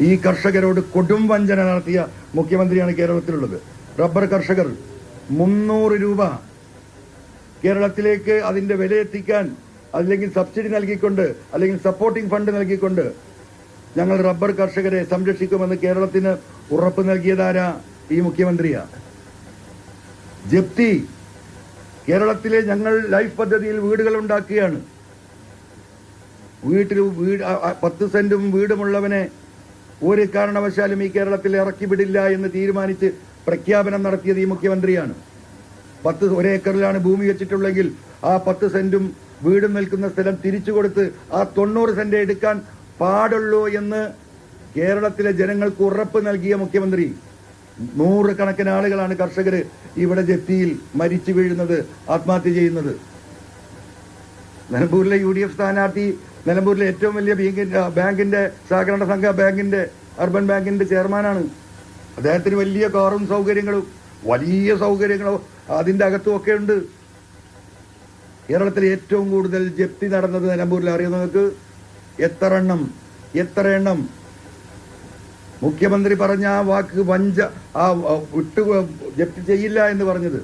ഈ കർഷകരോട് കൊടും വഞ്ചന നടത്തിയ മുഖ്യമന്ത്രിയാണ് കേരളത്തിലുള്ളത്. റബ്ബർ കർഷകർ 300 രൂപ കേരളത്തിലേക്ക് അതിന്റെ വിലയെത്തിക്കാൻ, അല്ലെങ്കിൽ സബ്സിഡി നൽകിക്കൊണ്ട്, അല്ലെങ്കിൽ സപ്പോർട്ടിംഗ് ഫണ്ട് നൽകിക്കൊണ്ട് ഞങ്ങൾ റബ്ബർ കർഷകരെ സംരക്ഷിക്കുമെന്ന് കേരളത്തിന് ഉറപ്പ് നൽകിയതാരാ? ഈ മുഖ്യമന്ത്രിയാ. ജപ്തി. കേരളത്തിലെ ഞങ്ങൾ ലൈഫ് പദ്ധതിയിൽ വീടുകൾ ഉണ്ടാക്കുകയാണ്. വീട് 10 സെന്റും വീടുമുള്ളവനെ ഒരു കാരണവശാലും ഈ കേരളത്തിൽ ഇറക്കി വിടില്ല എന്ന് തീരുമാനിച്ച് പ്രഖ്യാപനം നടത്തിയത് ഈ മുഖ്യമന്ത്രിയാണ്. 1 ഏക്കറിലാണ് ഭൂമി വെച്ചിട്ടുള്ളെങ്കിൽ ആ 10 സെന്റും വീടും നിൽക്കുന്ന സ്ഥലം തിരിച്ചു കൊടുത്ത് ആ 90 സെന്റ് എടുക്കാൻ പാടുള്ളൂ എന്ന് കേരളത്തിലെ ജനങ്ങൾക്ക് ഉറപ്പ് നൽകിയ മുഖ്യമന്ത്രി. 100 കണക്കിന് ആളുകളാണ് കർഷകർ ഇവിടെ ജപ്തിയിൽ മരിച്ചു വീഴുന്നത്, ആത്മഹത്യ ചെയ്യുന്നത്. നിലമ്പൂരിലെ UDF സ്ഥാനാർത്ഥി നിലമ്പൂരിലെ ഏറ്റവും വലിയ ബാങ്കിന്റെ സഹകരണ സംഘ ബാങ്കിന്റെ അർബൻ ബാങ്കിന്റെ ചെയർമാനാണ്. അദ്ദേഹത്തിന് വലിയ കാറും സൗകര്യങ്ങളും വലിയ സൗകര്യങ്ങളും അതിന്റെ അകത്തും ഒക്കെ ഉണ്ട്. കേരളത്തിൽ ഏറ്റവും കൂടുതൽ ജപ്തി നടന്നത് നിലമ്പൂരിൽ. അറിയാം നിങ്ങൾക്ക്? എത്ര എണ്ണം? മുഖ്യമന്ത്രി പറഞ്ഞ ആ വാക്ക് ജപ്തി ചെയ്യില്ല എന്ന് പറഞ്ഞത്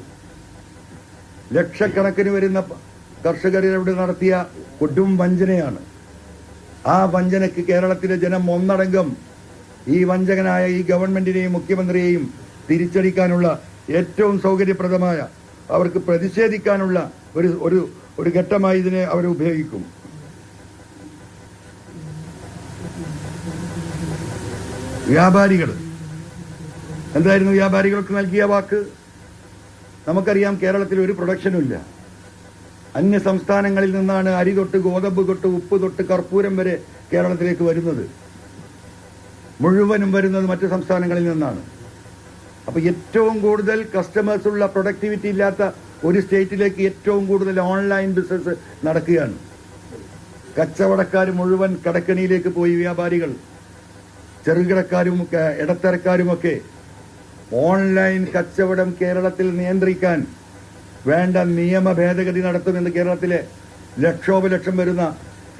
ലക്ഷക്കണക്കിന് വരുന്ന കർഷകരോട് നടത്തിയ കൊടും വഞ്ചനയാണ്. ആ വഞ്ചനയ്ക്ക് കേരളത്തിലെ ജനം ഒന്നടങ്കം ഈ വഞ്ചകനായ ഈ ഗവൺമെന്റിനെയും മുഖ്യമന്ത്രിയെയും തിരിച്ചടിക്കാനുള്ള ഏറ്റവും സൗകര്യപ്രദമായ, അവർക്ക് പ്രതിഷേധിക്കാനുള്ള ഒരു ഘട്ടമായി ഇതിനെ അവർ ഉപയോഗിക്കും. വ്യാപാരികൾ എന്തായിരുന്നു വ്യാപാരികൾക്ക് നൽകിയ വാക്ക്? നമുക്കറിയാം, കേരളത്തിൽ ഒരു പ്രൊഡക്ഷനും ഇല്ല. അന്യ സംസ്ഥാനങ്ങളിൽ നിന്നാണ് അരി തൊട്ട് ഗോതമ്പ് തൊട്ട് ഉപ്പ് തൊട്ട് കർപ്പൂരം വരെ കേരളത്തിലേക്ക് വരുന്നത്. മുഴുവനും വരുന്നത് മറ്റു സംസ്ഥാനങ്ങളിൽ നിന്നാണ്. അപ്പൊ ഏറ്റവും കൂടുതൽ കസ്റ്റമേഴ്സ് ഉള്ള, പ്രൊഡക്ടിവിറ്റി ഇല്ലാത്ത ഒരു സ്റ്റേറ്റിലേക്ക് ഏറ്റവും കൂടുതൽ ഓൺലൈൻ ബിസിനസ് നടക്കുകയാണ്. കച്ചവടക്കാർ മുഴുവൻ കടക്കണിയിലേക്ക് പോയി. വ്യാപാരികൾ, ചെറുകിടക്കാരും ഇടത്തരക്കാരുമൊക്കെ ഓൺലൈൻ കച്ചവടം കേരളത്തിൽ നിയന്ത്രിക്കാൻ വേണ്ട നിയമ ഭേദഗതി നടത്തുമെന്ന് കേരളത്തിലെ ലക്ഷോപലക്ഷം വരുന്ന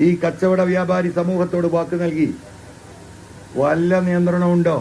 ഈ കച്ചവട വ്യാപാരി സമൂഹത്തോട് വാക്ക് നൽകി. വല്ല നിയന്ത്രണമുണ്ടോ?